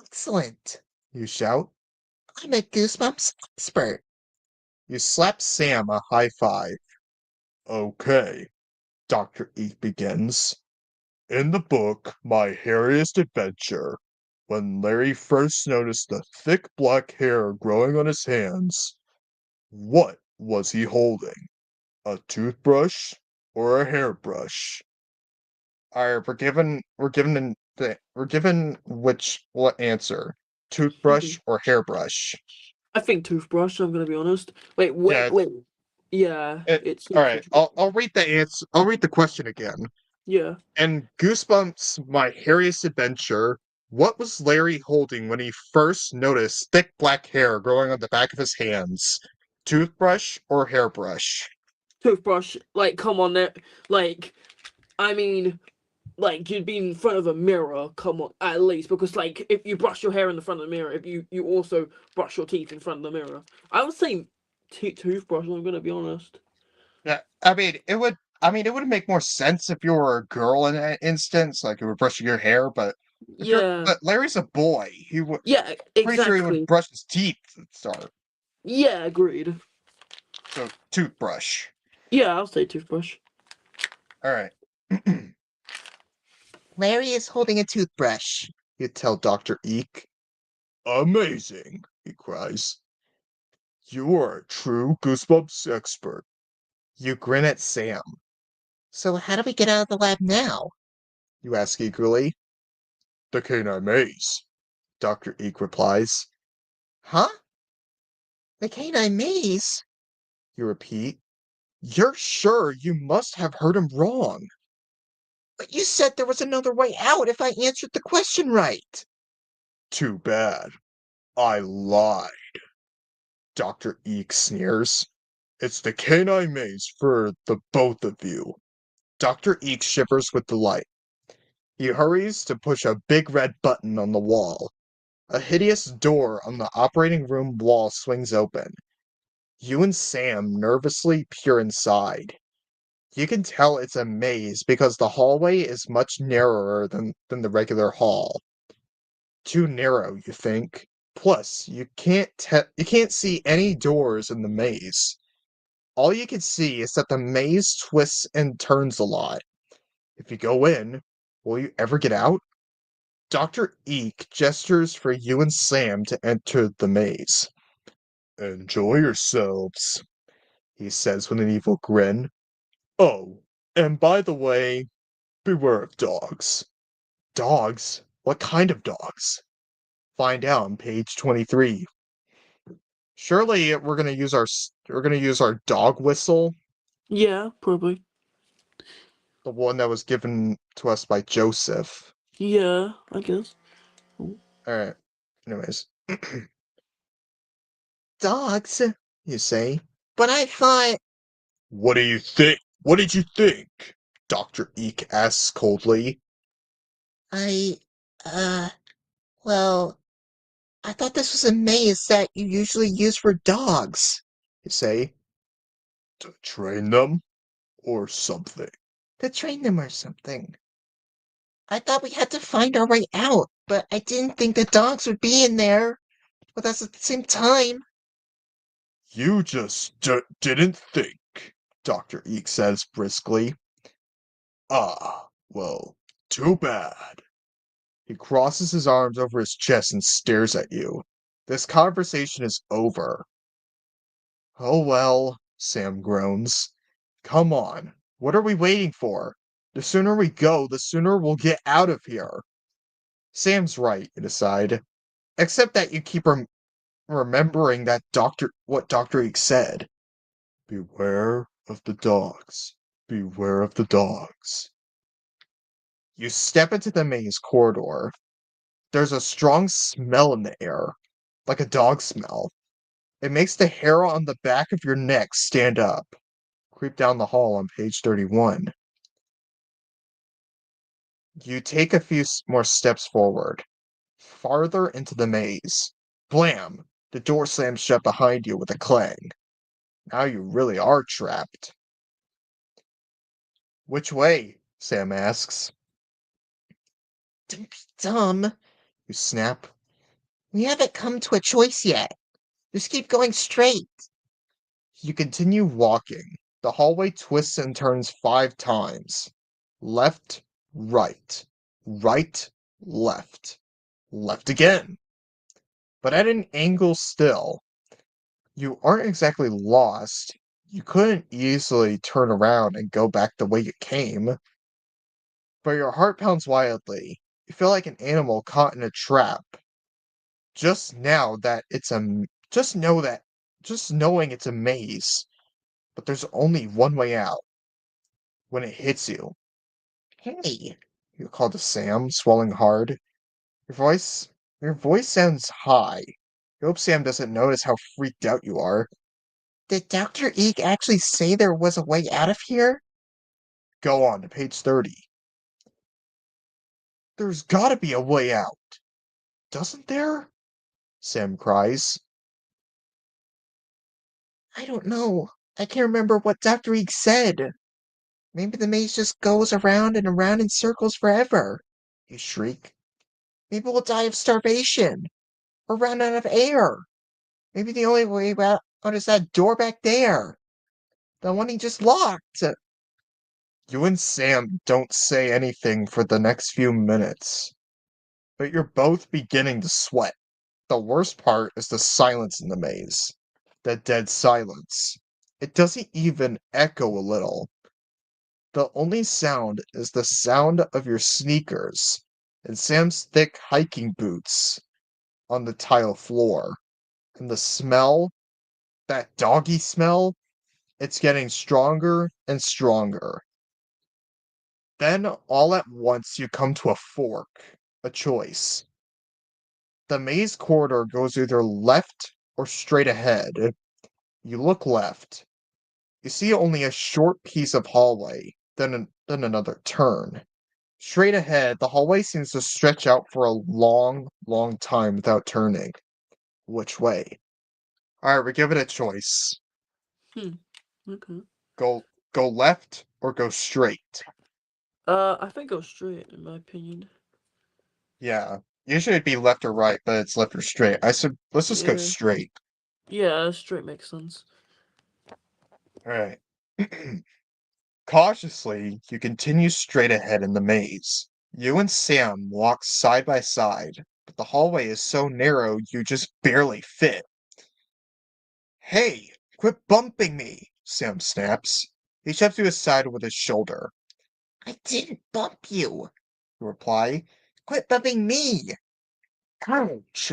S1: Excellent, you shout. I'm a Goosebumps expert. You slap Sam a high five. Okay, Dr. Eek begins. In the book, My Hairiest Adventure, when Larry first noticed the thick black hair growing on his hands, what was he holding? A toothbrush or a hairbrush? Alright, we're given what answer? Toothbrush or hairbrush?
S2: I think toothbrush. I'm gonna be honest. Wait,
S1: Yeah,
S2: wait, wait. Yeah, it's
S1: alright.
S2: toothbrush.
S1: I'll read the answer. I'll read the question again.
S2: Yeah,
S1: In Goosebumps My Hairiest Adventure, what was Larry holding when he first noticed thick black hair growing on the back of his hands? Toothbrush or hairbrush?
S2: toothbrush. Like, come on, there. Like, I mean, like you'd be in front of a mirror. Come on, at least because like if you brush your hair in the front of the mirror, if you also brush your teeth in front of the mirror, I would say toothbrush. I'm gonna be honest.
S1: Yeah, I mean, it would I mean, it would make more sense if you were a girl in that instance, like you were brushing your hair, but
S2: Yeah.
S1: but Larry's a boy. He would
S2: Yeah,
S1: pretty sure he would
S2: exactly.
S1: brush his teeth at the start.
S2: Yeah, agreed.
S1: So toothbrush.
S2: Yeah, I'll say toothbrush.
S1: All right. Larry is holding a toothbrush, you tell Dr. Eek. Amazing, he cries. You are a true Goosebumps expert. You grin at Sam. So how do we get out of the lab now? You ask eagerly. The canine maze, Dr. Eek replies. Huh? The canine maze? You repeat. You're sure you must have heard him wrong. But you said there was another way out if I answered the question right. Too bad. I lied. Dr. Eek sneers. It's the canine maze for the both of you. Dr. Eek shivers with delight. He hurries to push a big red button on the wall. A hideous door on the operating room wall swings open. You and Sam nervously peer inside. You can tell it's a maze because the hallway is much narrower than the regular hall. Too narrow, you think. Plus, you can't see any doors in the maze. All you can see is that the maze twists and turns a lot. If you go in, will you ever get out? Dr. Eek gestures for you and Sam to enter the maze. Enjoy yourselves, he says with an evil grin. Oh, and by the way, beware of dogs. Dogs? What kind of dogs? Find out on page 23. Surely we're gonna use our dog whistle,
S2: Yeah, probably.
S1: the one that was given to us by Joseph.
S2: Yeah, I guess. Oh.
S1: All right. Anyways, dogs, you say. But I thought. What do you think? What did you think? Dr. Eek asks coldly. I, uh, well, I thought this was a maze that you usually use for dogs. You say. To train them or something. To train them or something. I thought we had to find our way out, but I didn't think the dogs would be in there with us at the same time. You just didn't think, Dr. Eek says briskly. Ah, well, too bad. He crosses his arms over his chest and stares at you. This conversation is over. Oh well, Sam groans. Come on, what are we waiting for? The sooner we go, the sooner we'll get out of here. Sam's right, you decide. Except that you keep remembering what Dr. Eek said. Beware of the dogs. Beware of the dogs. You step into the maze corridor. There's a strong smell in the air, like a dog smell. It makes the hair on the back of your neck stand up. Creep down the hall on page 31. You take a few more steps forward, farther into the maze. Blam! The door slams shut behind you with a clang. Now you really are trapped. Which way? Sam asks. Don't be dumb, you snap. We haven't come to a choice yet. Just keep going straight. You continue walking. The hallway twists and turns 5 times. Left, right, right, left, left again. But at an angle still. You aren't exactly lost. You couldn't easily turn around and go back the way you came. But your heart pounds wildly. You feel like an animal caught in a trap. Just now that it's a m- just know that just knowing it's a maze, but there's only one way out. When it hits you. Hey, you call to Sam, swelling hard. Your voice your voice sounds high. You hope Sam doesn't notice how freaked out you are. Did Dr. Eek actually say there was a way out of here? Go on to page 30. There's gotta be a way out, doesn't there? Sam cries. I don't know. I can't remember what Dr. Eek said. Maybe the maze just goes around and around in circles forever, you shriek. Maybe we'll die of starvation, or run out of air. Maybe the only way out is that door back there, the one he just locked. You and Sam don't say anything for the next few minutes, but you're both beginning to sweat. The worst part is the silence in the maze. The dead silence. It doesn't even echo a little. The only sound is the sound of your sneakers and Sam's thick hiking boots on the tile floor. And the smell, that doggy smell, it's getting stronger and stronger. Then all at once you come to a fork, a choice. The maze corridor goes either left or straight ahead. You look left. You see only a short piece of hallway, then another turn. Straight ahead, the hallway seems to stretch out for a long, long time without turning. Which way? Alright, we give it a choice.
S2: Hmm. Okay.
S1: Go go left or go straight.
S2: I think go straight in my opinion.
S1: Yeah. Usually it'd be left or right, but it's left or straight. I said let's just go
S2: Yeah.
S1: straight.
S2: Yeah, straight makes sense.
S1: Alright. Cautiously, you continue straight ahead in the maze. You and Sam walk side by side, but the hallway is so narrow you just barely fit. Hey, quit bumping me, Sam snaps. He shoves you aside with his shoulder. I didn't bump you, you reply. Quit bumping me. Ouch,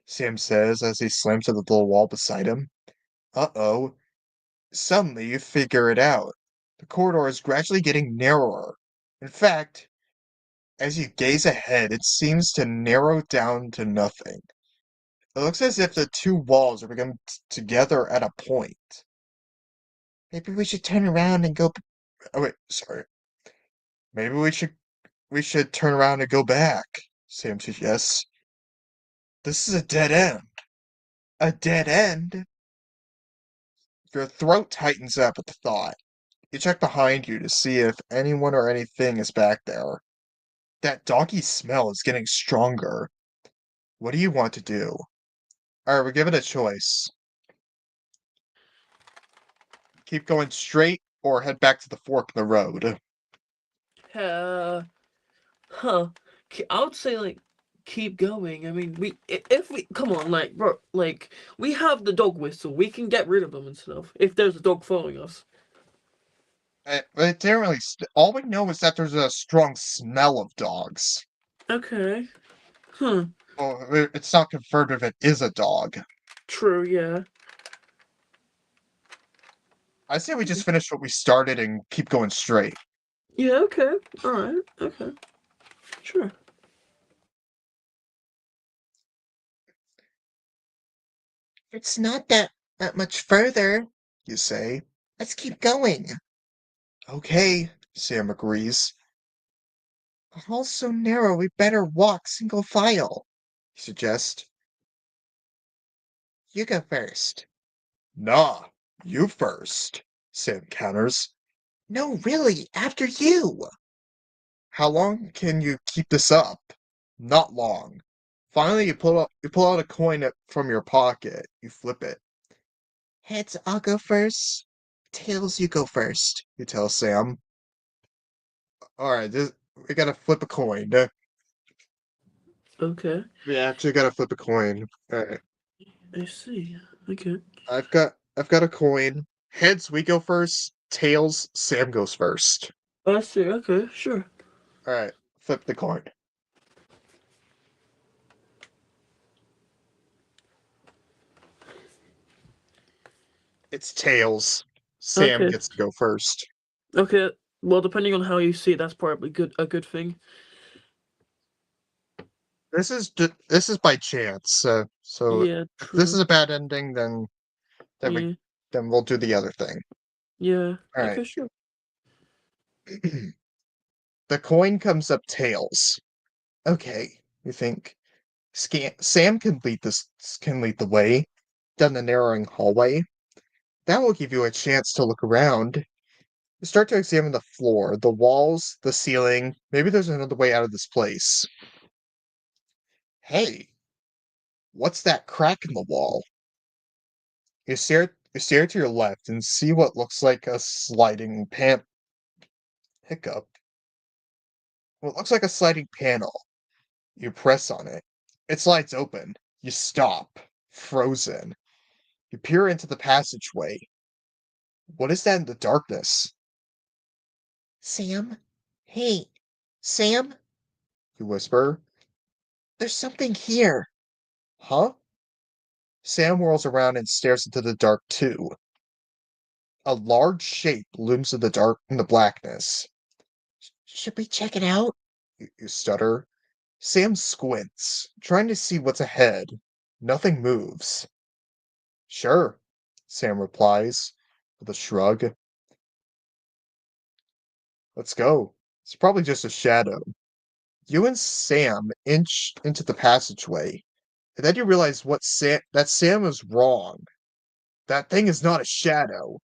S1: Sam says as he slams into the little wall beside him. Uh-oh. Suddenly you figure it out. The corridor is gradually getting narrower. In fact, as you gaze ahead, it seems to narrow down to nothing. It looks as if the two walls are becoming together at a point. Maybe we should turn around and go. Oh wait, sorry. Maybe we should turn around and go back. Sam suggests. This is a dead end. A dead end? Your throat tightens up at the thought. You check behind you to see if anyone or anything is back there. That doggy smell is getting stronger. What do you want to do? Alright, we give it a choice. Keep going straight or head back to the fork in the road.
S2: Uh, huh. I would say like keep going. I mean, if we come on, like bro, like we have the dog whistle. We can get rid of them and stuff if there's a dog following us.
S1: It didn't really. All we know is that there's a strong smell of dogs.
S2: Okay. Huh.
S1: Well, it's not confirmed if it is a dog.
S2: True. Yeah.
S1: I say we just finish what we started and keep going straight.
S2: Yeah. Okay. All right. Okay. Sure.
S1: It's not that much further, you say. Let's keep going. Okay, Sam agrees. The hall's so narrow we better walk single file, he suggests. You go first. Nah, you first, Sam counters. No, really, after you. How long can you keep this up? Not long. Finally, you pull out a coin from your pocket. You flip it. Heads, I'll go first. Tails, you go first. You tell Sam. All right, we gotta flip a coin.
S2: Okay.
S1: We actually gotta flip a coin. All right,
S2: I see. Okay.
S1: I've got a coin. Heads, we go first. Tails, Sam goes first.
S2: I see. Okay. Sure.
S1: All right, flip the coin. It's tails. Sam
S2: Okay.
S1: gets to go first.
S2: Okay. Well, depending on how you see it, that's probably good. A good thing.
S1: This is by chance. So
S2: Yeah.
S1: if this is
S2: True.
S1: a bad ending, then we
S2: Yeah.
S1: then we'll do the other thing.
S2: Yeah.
S1: All right.
S2: Okay. Sure.
S1: The coin comes up tails. Okay, you think Sam can lead the way down the narrowing hallway. That will give you a chance to look around. You start to examine the floor, the walls, the ceiling. Maybe there's another way out of this place. Hey, what's that crack in the wall? You stare to your left and see what looks like a sliding pan hiccup. What looks like a sliding panel. You press on it. It slides open. You stop, frozen. You peer into the passageway. What is that in the darkness? Sam? Hey, Sam? You whisper. There's something here. Huh? Sam whirls around and stares into the dark too. A large shape looms in the blackness. Should we check it out? You stutter. Sam squints, trying to see what's ahead. Nothing moves. Sure, Sam replies, with a shrug. Let's go. It's probably just a shadow. You and Sam inch into the passageway, and then you realize that Sam is wrong. That thing is not a shadow.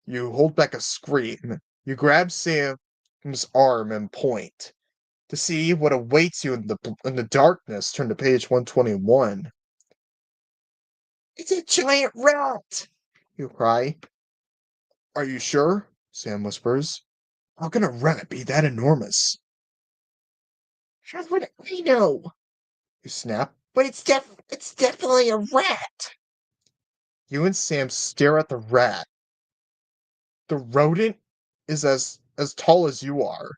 S1: You hold back a scream. You grab Sam's arm and point to see what awaits you in the darkness. Turn to page 121. It's a giant rat! You cry. Are you sure? Sam whispers. How can a rat be that enormous? How would I know? You snap. But it's definitely a rat. You and Sam stare at the rat. The rodent is as tall as you are.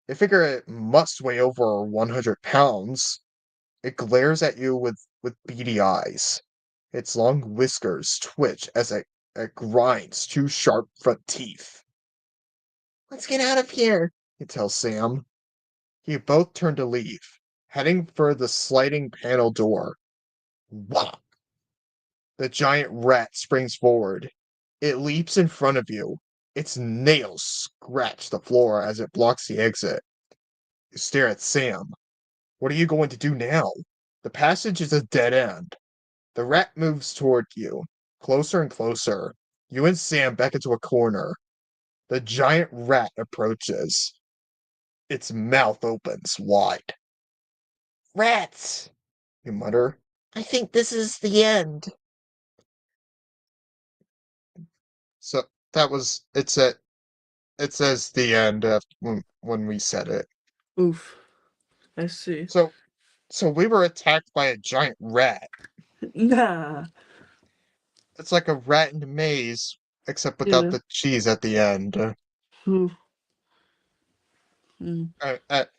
S1: I figure it must weigh over 100 pounds. It glares at you with beady eyes. Its long whiskers twitch as it grinds two sharp front teeth. Let's get out of here, you tell Sam. You both turn to leave, heading for the sliding panel door. Whop! The giant rat springs forward. It leaps in front of you. Its nails scratch the floor as it blocks the exit. You stare at Sam. What are you going to do now? The passage is a dead end. The rat moves toward you, closer and closer. You and Sam back into a corner. The giant rat approaches. Its mouth opens wide. Rats! You mutter. I think this is the end. So that was it says the end when we said it.
S2: Oof. I see.
S1: So we were attacked by a giant rat.
S2: Nah.
S1: It's like a rat in a maze, except without
S2: Yeah.
S1: the cheese at the end.
S2: Oof. Mm.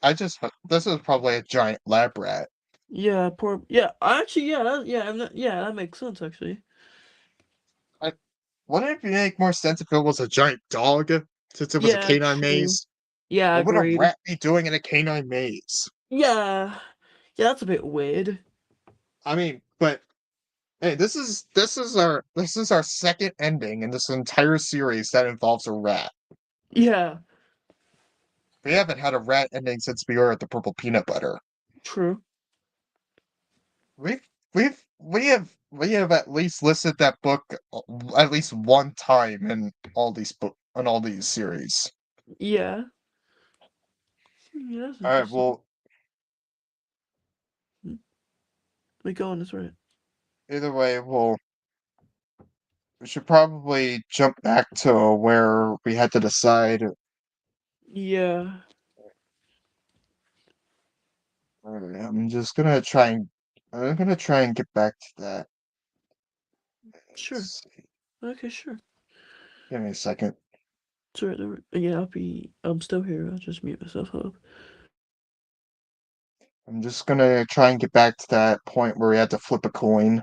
S1: I just this is probably a giant lab rat.
S2: Yeah, poor. Yeah, actually, yeah, yeah, that makes sense actually.
S1: I, wouldn't it make more sense if it was a giant dog, since it was a
S2: Yeah,
S1: canine
S2: true.
S1: maze?
S2: Yeah,
S1: What would a
S2: agreed.
S1: rat be doing in a canine maze?
S2: Yeah, yeah, that's a bit weird.
S1: I mean, but hey, this is our second ending in this entire series that involves a rat.
S2: Yeah,
S1: We haven't had a rat ending since we were at the purple peanut butter.
S2: true.
S1: We've we have at least listed that book at least one time in all these series.
S2: Yeah, yeah, that's
S1: All right,
S2: interesting.
S1: well,
S2: Hmm, we go on this right.
S1: either way, we should probably jump back to where we had to decide.
S2: Yeah,
S1: Alright, I'm gonna try and get back to that.
S2: sure.
S1: Let's see.
S2: Okay, sure.
S1: Give me a second.
S2: Sure. Yeah, I'm still here. I'll just mute myself up.
S1: I'm just gonna try and get back to that point where we had to flip a coin.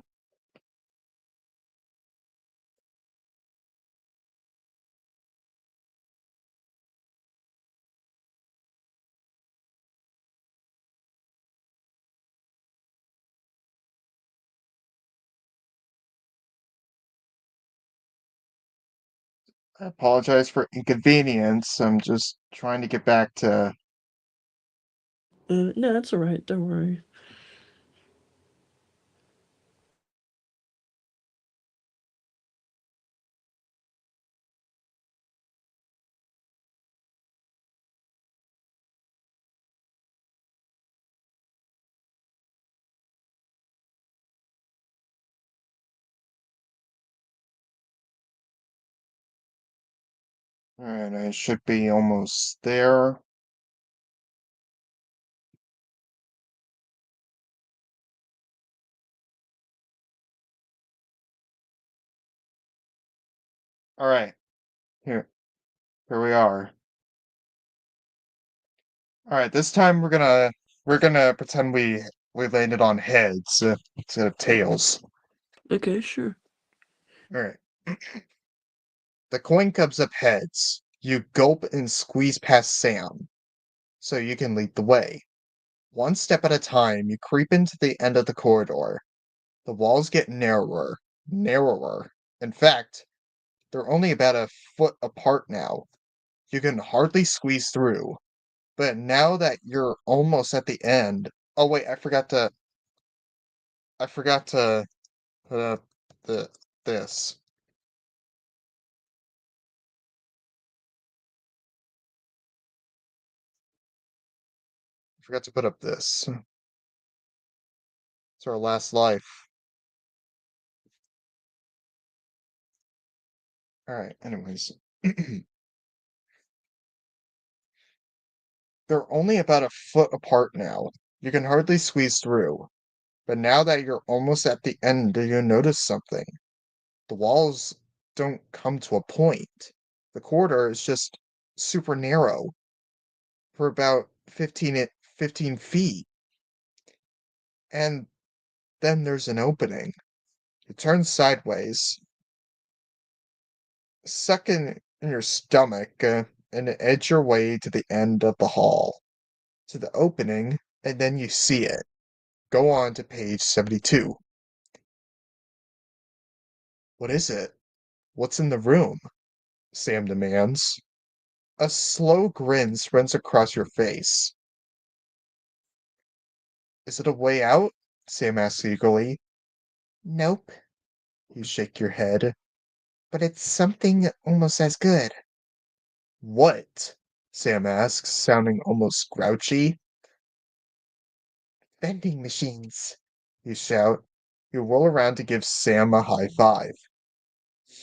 S1: I apologize for inconvenience. I'm just trying to get back to
S2: No, that's all right. Don't worry.
S1: Alright, I should be almost there. Alright, here we are. Alright, this time we're gonna pretend we landed on heads instead of tails.
S2: Okay, sure.
S1: Alright. The coin comes up heads. You gulp and squeeze past Sam, so you can lead the way. One step at a time, you creep into the end of the corridor. The walls get narrower. In fact, they're only about a foot apart now. You can hardly squeeze through. But now that you're almost at the end, oh wait, I forgot to put up the this. I forgot to put up this. It's our last life. Alright, anyways. They're only about a foot apart now. You can hardly squeeze through. But now that you're almost at the end, do you notice something? The walls don't come to a point. The corridor is just super narrow for about 15 feet. And then there's an opening. You turn sideways, suck in your stomach, and edge your way to the end of the hall, to the opening, and then you see it. Go on to page 72. What is it? What's in the room? Sam demands. A slow grin spreads across your face. Is it a way out? Sam asks eagerly. Nope, you shake your head. But it's something almost as good. What? Sam asks, sounding almost grouchy. Vending machines, you shout. You roll around to give Sam a high five.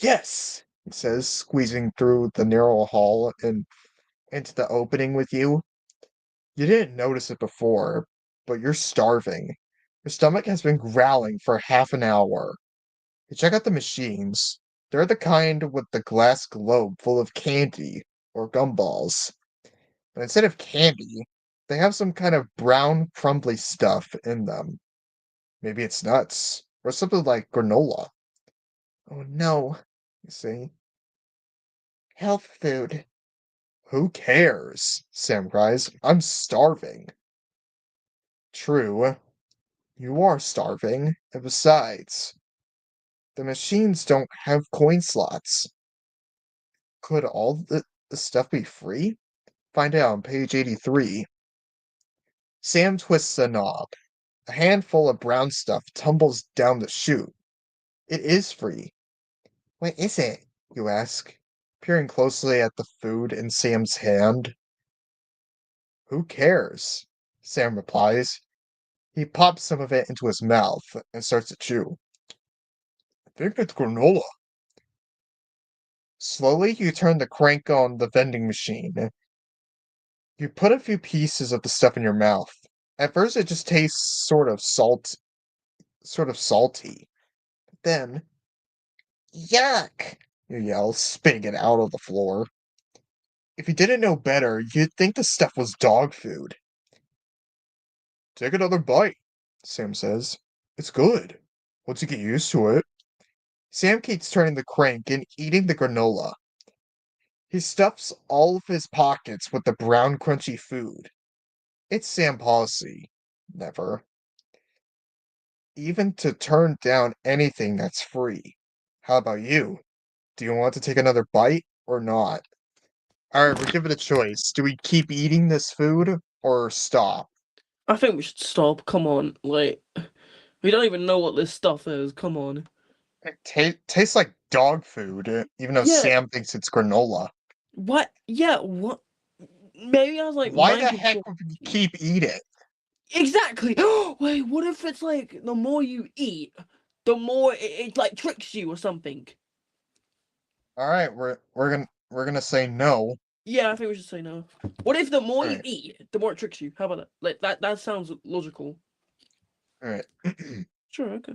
S1: Yes, he says, squeezing through the narrow hall and into the opening with you. You didn't notice it before, but you're starving. Your stomach has been growling for half an hour. You check out the machines. They're the kind with the glass globe full of candy or gumballs. But instead of candy, they have some kind of brown, crumbly stuff in them. Maybe it's nuts, or something like granola. Oh no, you see. Health food. Who cares? Sam cries. I'm starving. True, you are starving. And besides, the machines don't have coin slots. Could all the stuff be free? Find out on page 83. Sam twists a knob. A handful of brown stuff tumbles down the chute. It is free. What is it? You ask, peering closely at the food in Sam's hand. Who cares? Sam replies. He pops some of it into his mouth and starts to chew. I think it's granola. Slowly, you turn the crank on the vending machine. You put a few pieces of the stuff in your mouth. At first, it just tastes sort of salty. Then, yuck! You yell, spitting it out of the floor. If you didn't know better, you'd think the stuff was dog food. Take another bite, Sam says. It's good. Once you get used to it. Sam keeps turning the crank and eating the granola. He stuffs all of his pockets with the brown, crunchy food. It's Sam policy. Never. Even to turn down anything that's free. How about you? Do you want to take another bite or not? Alright, we're given a choice. Do we keep eating this food or stop?
S2: I think we should stop. Come on, like we don't even know what this stuff is. Come on.
S1: It tastes like dog food, even though
S2: Yeah.
S1: Sam thinks it's granola.
S2: What? Yeah. What? Maybe I was like
S1: Why
S2: mind
S1: the heck
S2: control.
S1: would we keep eating?
S2: Exactly. Wait. What if it's like the more you eat, the more it like tricks you or something?
S1: Alright, we're gonna We're gonna say no.
S2: Yeah, I think we should say no. What if the more you
S1: Alright,
S2: eat, the more it tricks you? How about that? Like that sounds logical.
S1: alright.
S2: Sure, okay.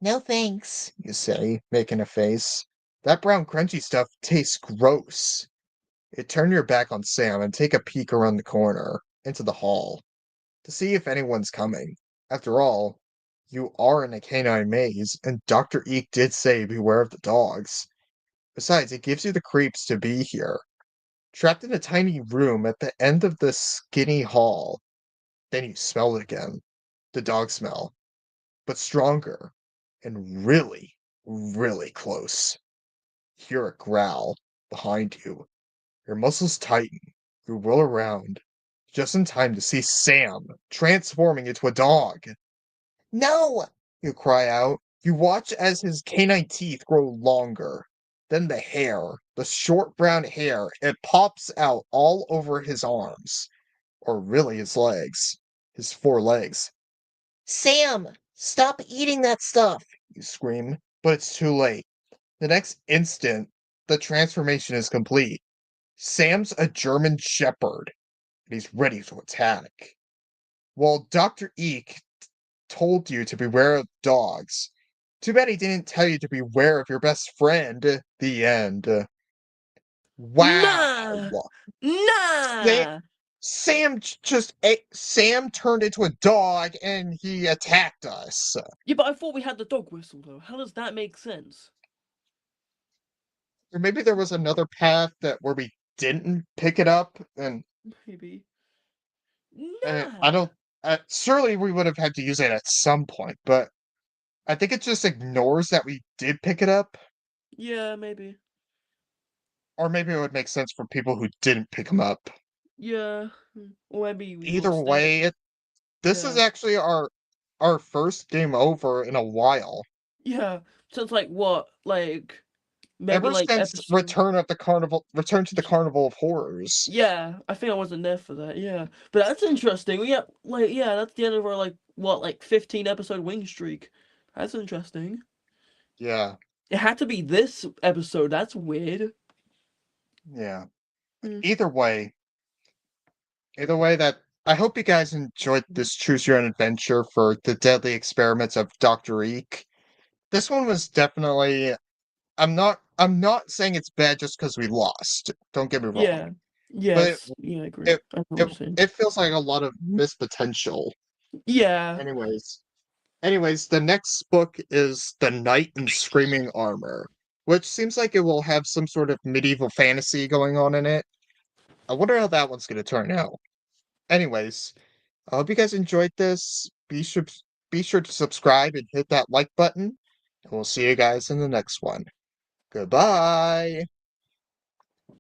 S1: No thanks, you say, making a face. That brown crunchy stuff tastes gross. You turn your back on Sam and take a peek around the corner, into the hall, to see if anyone's coming. After all, you are in a canine maze, and Dr. Eek did say beware of the dogs. Besides, it gives you the creeps to be here, trapped in a tiny room at the end of the skinny hall. Then you smell it again. The dog smell, but stronger, and really, really close. You hear a growl behind you. Your muscles tighten. You whirl around, just in time to see Sam transforming into a dog. No! You cry out. You watch as his canine teeth grow longer. Then the hair, the short brown hair, it pops out all over his arms. Or really his legs. His four legs. Sam! Stop eating that stuff! You scream. But it's too late. The next instant, the transformation is complete. Sam's a German Shepherd, and he's ready to attack. While Dr. Eek told you to beware of dogs, too bad he didn't tell you to beware of your best friend. The end. Wow!
S2: Nah,
S1: Sa-
S2: nah.
S1: Sam turned into a dog and he attacked us.
S2: Yeah, but I thought we had the dog whistle though. How does that make sense?
S1: Or maybe there was another path that where we didn't pick it up,
S2: Maybe.
S1: and I
S2: Nah.
S1: don't. Surely we would have had to use it at some point, but I think it just ignores that we did pick it up,
S2: Yeah, maybe.
S1: or maybe it would make sense for people who didn't pick them up.
S2: Yeah. Or maybe we
S1: Either
S2: lost it.
S1: way, this is
S2: Yeah.
S1: actually our first game over in a while.
S2: Yeah. So it's like what? Like maybe
S1: Ever
S2: like
S1: since
S2: episode.
S1: Return to the Carnival of Horrors.
S2: Yeah, I think I wasn't there for that. Yeah, but that's interesting. We got like yeah, that's the end of our like what like 15 episode wing streak. That's interesting.
S1: Yeah,
S2: It had to be this episode. That's weird.
S1: yeah.
S2: Hmm.
S1: Either way, that I hope you guys enjoyed this choose your own adventure for the deadly experiments of Dr. Eek. This one was definitely I'm not saying it's bad just because we lost. Don't get me wrong.
S2: Yeah.
S1: But it
S2: Yes. Yeah, I agree.
S1: it
S2: I know what
S1: it,
S2: you're saying.
S1: it feels like a lot of missed potential.
S2: Yeah.
S1: Anyways, the next book is The Knight in Screaming Armor, which seems like it will have some sort of medieval fantasy going on in it. I wonder how that one's going to turn out. Anyways, I hope you guys enjoyed this. Be sure to subscribe and hit that like button, and we'll see you guys in the next one. Goodbye.